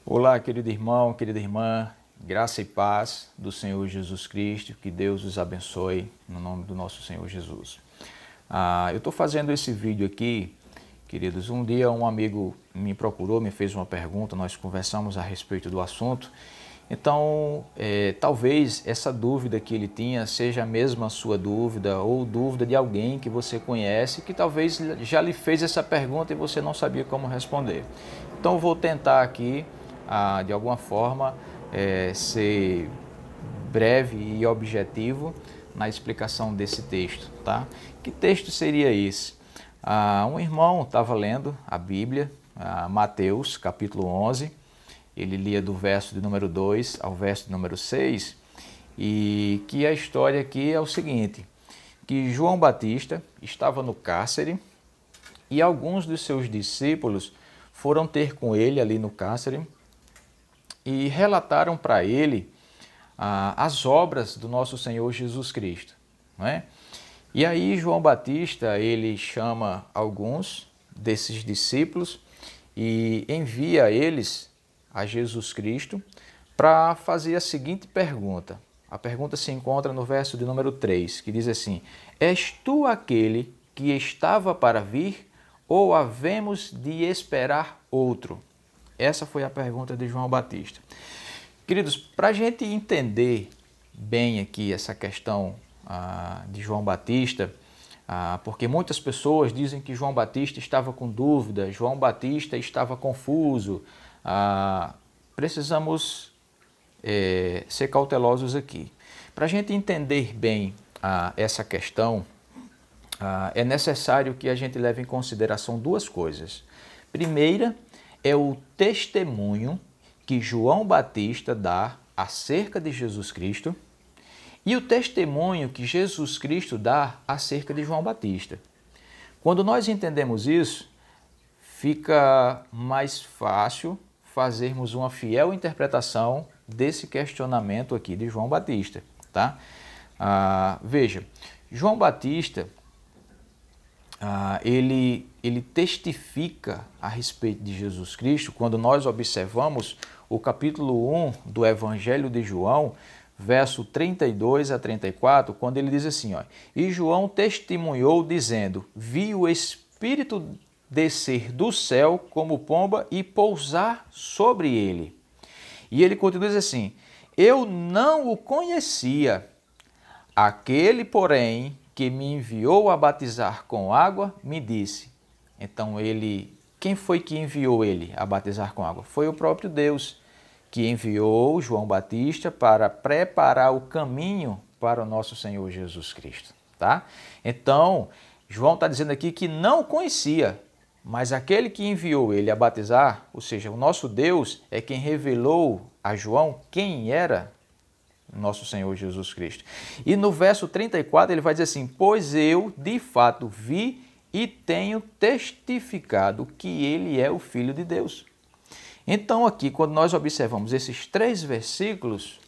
Olá, querido irmão, querida irmã, graça e paz do Senhor Jesus Cristo, que Deus os abençoe no nome do nosso Senhor Jesus. Eu estou fazendo esse vídeo aqui, queridos, um dia um amigo me procurou, me fez uma pergunta, nós conversamos a respeito do assunto. Então, talvez essa dúvida que ele tinha seja a mesma sua dúvida ou dúvida de alguém que você conhece, que talvez já lhe fez essa pergunta e você não sabia como responder. Então, eu vou tentar aqui, de alguma forma, ser breve e objetivo na explicação desse texto, tá? Que texto seria esse? Um irmão estava lendo a Bíblia, Mateus, capítulo 11, ele lia do verso de número 2 ao verso de número 6, e que a história aqui é o seguinte, que João Batista estava no cárcere e alguns dos seus discípulos foram ter com ele ali no cárcere e relataram para ele as obras do nosso Senhor Jesus Cristo, não é? E aí João Batista, ele chama alguns desses discípulos e envia eles a Jesus Cristo para fazer a seguinte pergunta. A pergunta se encontra no verso de número 3, que diz assim: És tu aquele que estava para vir ou havemos de esperar outro? Essa foi a pergunta de João Batista. Queridos, para a gente entender bem aqui essa questão de João Batista, porque muitas pessoas dizem que João Batista estava com dúvida, João Batista estava confuso. Precisamos ser cautelosos aqui. Para a gente entender bem essa questão, é necessário que a gente leve em consideração duas coisas. Primeira é o testemunho que João Batista dá acerca de Jesus Cristo e o testemunho que Jesus Cristo dá acerca de João Batista. Quando nós entendemos isso, fica mais fácil fazermos uma fiel interpretação desse questionamento aqui de João Batista, tá? Veja, João Batista, ele testifica a respeito de Jesus Cristo quando nós observamos o capítulo 1 do Evangelho de João, verso 32 a 34, quando ele diz assim, e João testemunhou dizendo, vi o Espírito descer do céu como pomba e pousar sobre ele. E ele continua dizendo assim, eu não o conhecia, aquele, porém, que me enviou a batizar com água, me disse. Então quem foi que enviou ele a batizar com água? Foi o próprio Deus, que enviou João Batista para preparar o caminho para o nosso Senhor Jesus Cristo, tá? Então, João está dizendo aqui que não conhecia, mas aquele que enviou ele a batizar, ou seja, o nosso Deus é quem revelou a João quem era nosso Senhor Jesus Cristo. E no verso 34 ele vai dizer assim, pois eu de fato vi e tenho testificado que ele é o Filho de Deus. Então aqui, quando nós observamos esses 3 versículos,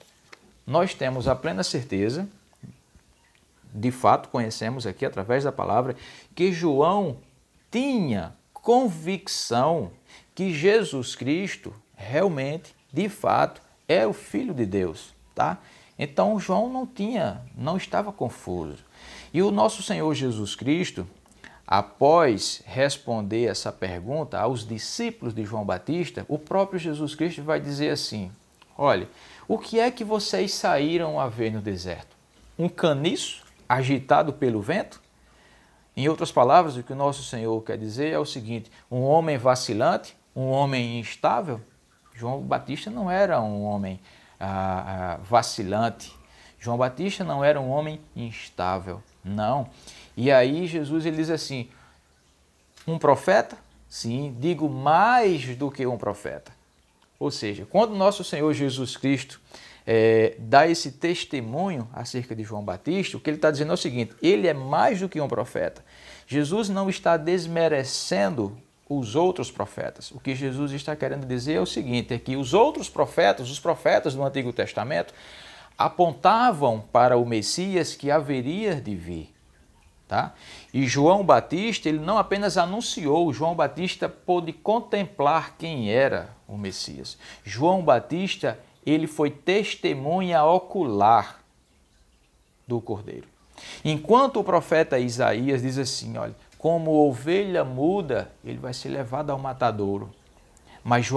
nós temos a plena certeza, de fato conhecemos aqui através da palavra, que João tinha convicção que Jesus Cristo realmente, de fato, é o Filho de Deus, tá? Então João não estava confuso. E o nosso Senhor Jesus Cristo, após responder essa pergunta aos discípulos de João Batista, o próprio Jesus Cristo vai dizer assim, olha, o que é que vocês saíram a ver no deserto? Um caniço agitado pelo vento? Em outras palavras, o que o nosso Senhor quer dizer é o seguinte, um homem vacilante, um homem instável? João Batista não era um homem vacilante. João Batista não era um homem instável, não. E aí Jesus ele diz assim, um profeta? Sim, digo mais do que um profeta. Ou seja, quando nosso Senhor Jesus Cristo dá esse testemunho acerca de João Batista, o que ele está dizendo é o seguinte, ele é mais do que um profeta. Jesus não está desmerecendo os outros profetas. O que Jesus está querendo dizer é o seguinte, é que os outros profetas, os profetas do Antigo Testamento, apontavam para o Messias que haveria de vir. Tá? E João Batista, ele não apenas anunciou, João Batista pôde contemplar quem era o Messias. João Batista, ele foi testemunha ocular do Cordeiro. Enquanto o profeta Isaías diz assim, olha, como ovelha muda, ele vai ser levado ao matadouro. Mas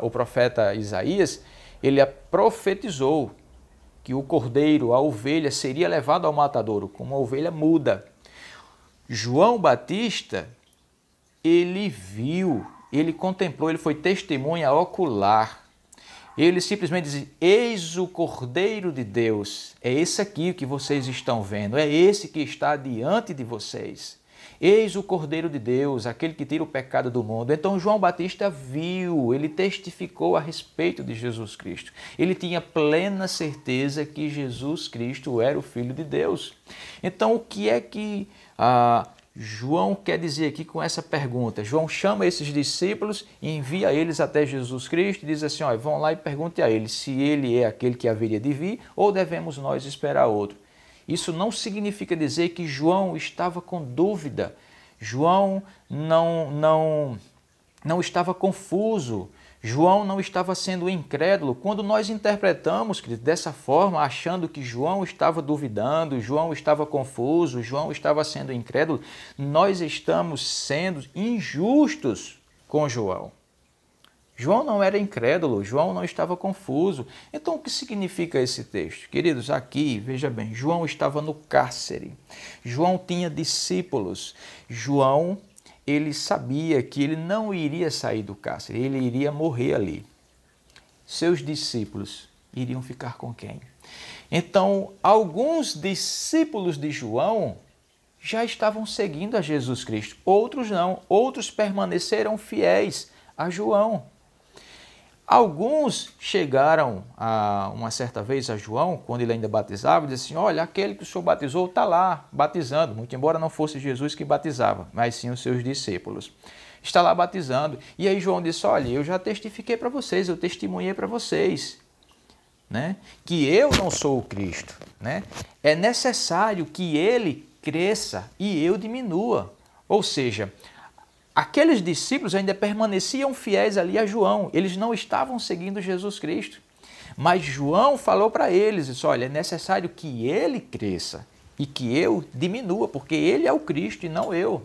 o profeta Isaías, ele profetizou que o cordeiro, a ovelha, seria levado ao matadouro, como uma ovelha muda. João Batista, ele viu, ele contemplou, ele foi testemunha ocular. Ele simplesmente diz, eis o Cordeiro de Deus, é esse aqui que vocês estão vendo, é esse que está diante de vocês. Eis o Cordeiro de Deus, aquele que tira o pecado do mundo. Então João Batista viu, ele testificou a respeito de Jesus Cristo. Ele tinha plena certeza que Jesus Cristo era o Filho de Deus. Então o que é que João quer dizer aqui com essa pergunta? João chama esses discípulos e envia eles até Jesus Cristo e diz assim, olha, vão lá e pergunte a ele se ele é aquele que haveria de vir ou devemos nós esperar outro. Isso não significa dizer que João estava com dúvida. João não estava confuso. João não estava sendo incrédulo. Quando nós interpretamos dessa forma, achando que João estava duvidando, João estava confuso, João estava sendo incrédulo, nós estamos sendo injustos com João. João não era incrédulo, João não estava confuso. Então, o que significa esse texto? Queridos, aqui, veja bem, João estava no cárcere. João tinha discípulos. João, ele sabia que ele não iria sair do cárcere, ele iria morrer ali. Seus discípulos iriam ficar com quem? Então, alguns discípulos de João já estavam seguindo a Jesus Cristo. Outros não, outros permaneceram fiéis a João. Alguns chegaram uma certa vez a João, quando ele ainda batizava, e disse assim, olha, aquele que o Senhor batizou está lá batizando, muito embora não fosse Jesus que batizava, mas sim os seus discípulos. Está lá batizando. E aí João disse, olha, eu já testifiquei para vocês, eu testemunhei para vocês, né, que eu não sou o Cristo. Né? É necessário que ele cresça e eu diminua. Ou seja, aqueles discípulos ainda permaneciam fiéis ali a João, eles não estavam seguindo Jesus Cristo. Mas João falou para eles, disse, olha, é necessário que ele cresça e que eu diminua, porque ele é o Cristo e não eu.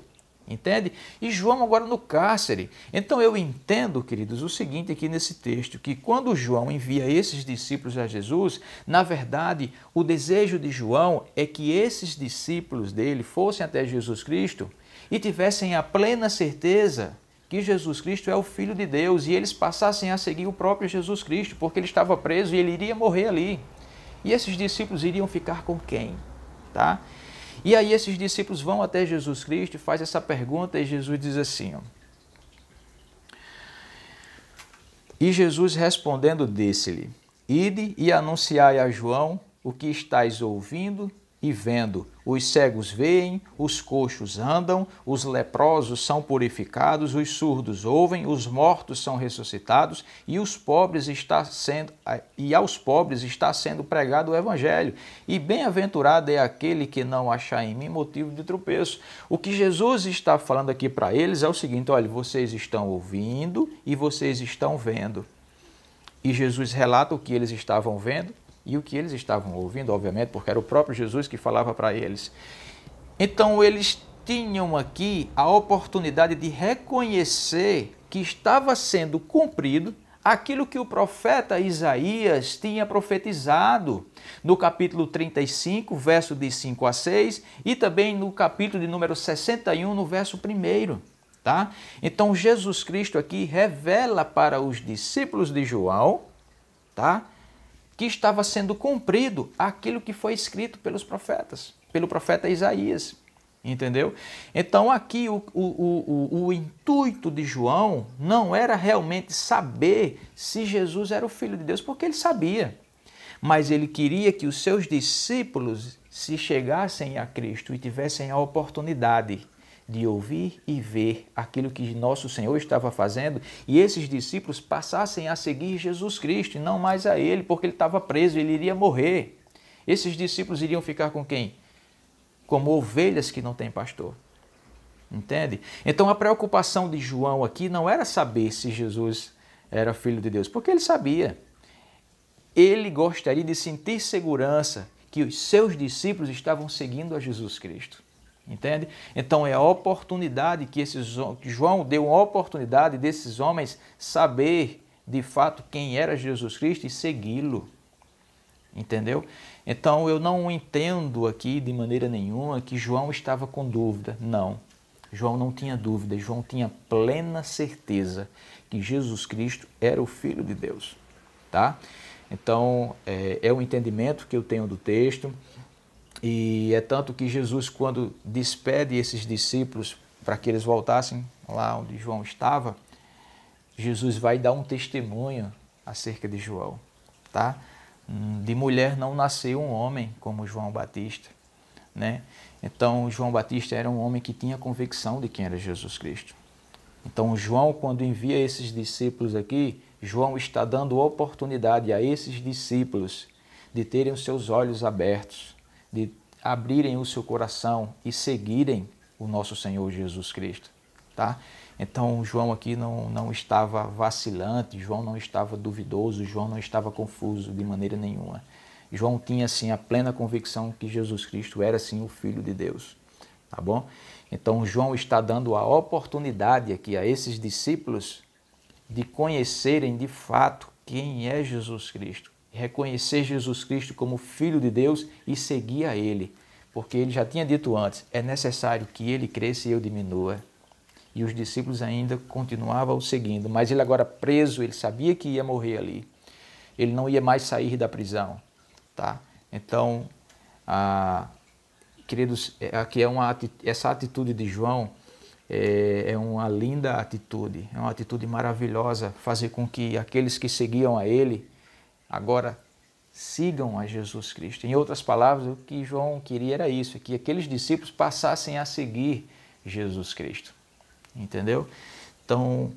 Entende? E João agora no cárcere. Então eu entendo, queridos, o seguinte aqui nesse texto, que quando João envia esses discípulos a Jesus, na verdade, o desejo de João é que esses discípulos dele fossem até Jesus Cristo e tivessem a plena certeza que Jesus Cristo é o Filho de Deus e eles passassem a seguir o próprio Jesus Cristo, porque ele estava preso e ele iria morrer ali. E esses discípulos iriam ficar com quem? Tá? E aí esses discípulos vão até Jesus Cristo e faz essa pergunta e Jesus diz assim, ó, e Jesus respondendo disse-lhe, ide e anunciai a João o que estáis ouvindo e vendo. Os cegos veem, os coxos andam, os leprosos são purificados, os surdos ouvem, os mortos são ressuscitados e aos pobres está sendo pregado o evangelho. E bem-aventurado é aquele que não achar em mim motivo de tropeço. O que Jesus está falando aqui para eles é o seguinte, olha, vocês estão ouvindo e vocês estão vendo. E Jesus relata o que eles estavam vendo e o que eles estavam ouvindo, obviamente, porque era o próprio Jesus que falava para eles. Então, eles tinham aqui a oportunidade de reconhecer que estava sendo cumprido aquilo que o profeta Isaías tinha profetizado no capítulo 35, verso de 5 a 6, e também no capítulo de número 61, no verso 1. Tá? Então, Jesus Cristo aqui revela para os discípulos de João, tá? Que estava sendo cumprido aquilo que foi escrito pelos profetas, pelo profeta Isaías, entendeu? Então aqui o intuito de João não era realmente saber se Jesus era o Filho de Deus, porque ele sabia, mas ele queria que os seus discípulos se chegassem a Cristo e tivessem a oportunidade de ouvir e ver aquilo que nosso Senhor estava fazendo e esses discípulos passassem a seguir Jesus Cristo e não mais a ele, porque ele estava preso, ele iria morrer. Esses discípulos iriam ficar com quem? como ovelhas que não têm pastor. Entende? Então a preocupação de João aqui não era saber se Jesus era filho de Deus, porque ele sabia. Ele gostaria de sentir segurança que os seus discípulos estavam seguindo a Jesus Cristo. Entende? Então é a oportunidade que João deu uma oportunidade desses homens saber de fato quem era Jesus Cristo e segui-lo. Entendeu? Então eu não entendo aqui de maneira nenhuma que João estava com dúvida. Não. João não tinha dúvida. João tinha plena certeza que Jesus Cristo era o Filho de Deus. Tá? Então é o entendimento que eu tenho do texto. E é tanto que Jesus, quando despede esses discípulos para que eles voltassem lá onde João estava, Jesus vai dar um testemunho acerca de João, tá? De mulher não nasceu um homem como João Batista, né? Então, João Batista era um homem que tinha convicção de quem era Jesus Cristo. Então, João, quando envia esses discípulos aqui, João está dando oportunidade a esses discípulos de terem os seus olhos abertos, de abrirem o seu coração e seguirem o nosso Senhor Jesus Cristo, tá? Então, João aqui não estava vacilante, João não estava duvidoso, João não estava confuso de maneira nenhuma. João tinha, assim, a plena convicção que Jesus Cristo era, sim, o Filho de Deus, tá bom? Então, João está dando a oportunidade aqui a esses discípulos de conhecerem de fato quem é Jesus Cristo, reconhecer Jesus Cristo como Filho de Deus e seguir a Ele, porque Ele já tinha dito antes, é necessário que Ele cresça e eu diminua. E os discípulos ainda continuavam o seguindo, mas ele agora preso, ele sabia que ia morrer ali. Ele não ia mais sair da prisão, tá? Então, queridos, aqui essa atitude de João é uma linda atitude, é uma atitude maravilhosa, fazer com que aqueles que seguiam a ele agora sigam a Jesus Cristo. Em outras palavras, o que João queria era isso, que aqueles discípulos passassem a seguir Jesus Cristo. Entendeu? Então,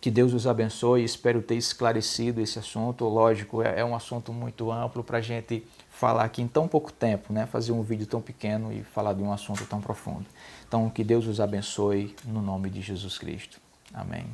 que Deus os abençoe, espero ter esclarecido esse assunto. Lógico, é um assunto muito amplo para a gente falar aqui em tão pouco tempo, né? Fazer um vídeo tão pequeno e falar de um assunto tão profundo. Então, que Deus os abençoe no nome de Jesus Cristo. Amém.